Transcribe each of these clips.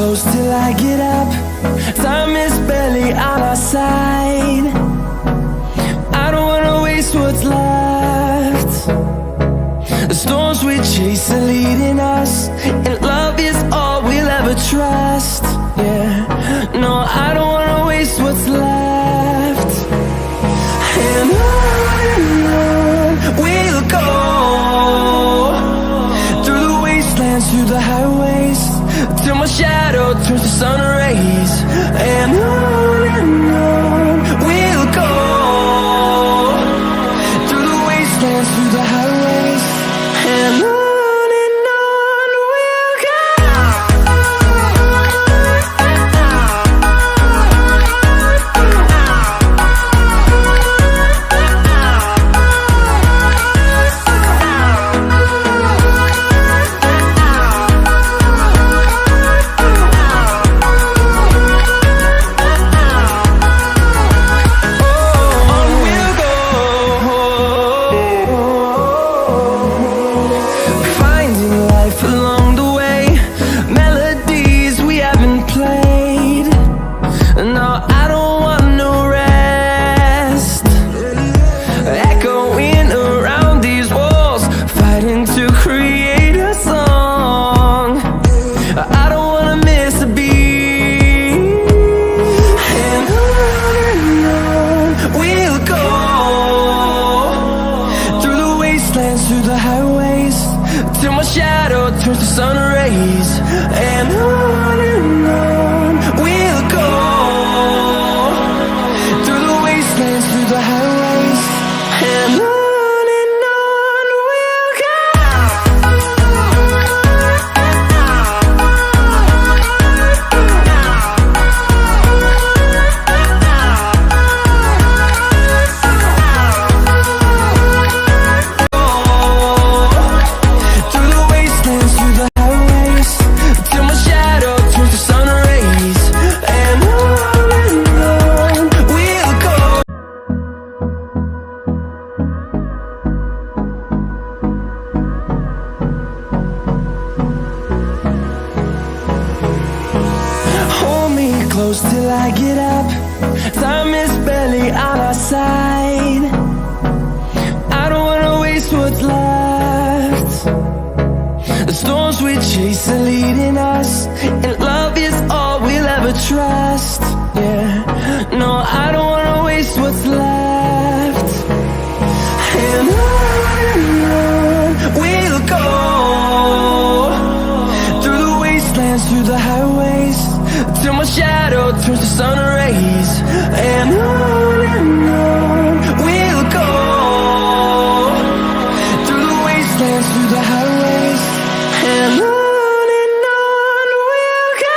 close till I get up. Time is barely on our side. I don't wanna waste what's left. The storms we chase are leading us, and love is all we'll ever trust. Yeah, no, I don't wanna waste what's left. And on we'll go, through the wastelands, through the highways, till my shadow turns to sun rays. And on we'll go, through the wastelands, through the highways, and on we'll go. Through the highways, till my shadow turns to sun rays. And on we'll go, through the wastelands, through the highways, and on we'll go. Close till I get up. Time is barely on our side. I don't wanna waste what's left. The storms we chase are leading us, and love is all we'll ever trust. Yeah, no, I don't wanna waste what's left. And on we'll go, through the wastelands, through the highways, till my shadow turns to sun rays. And on we'll go, through the wastelands, through the highways, and on we'll go.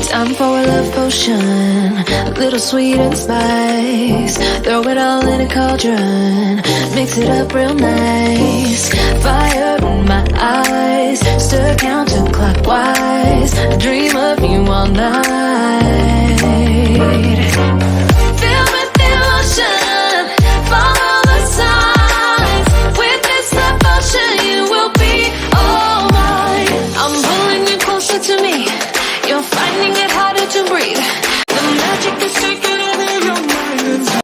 Time for a love potion, a little sweet and spice. Throw it all in a cauldron, mix it up real nice. Fire in my eyes, stir, count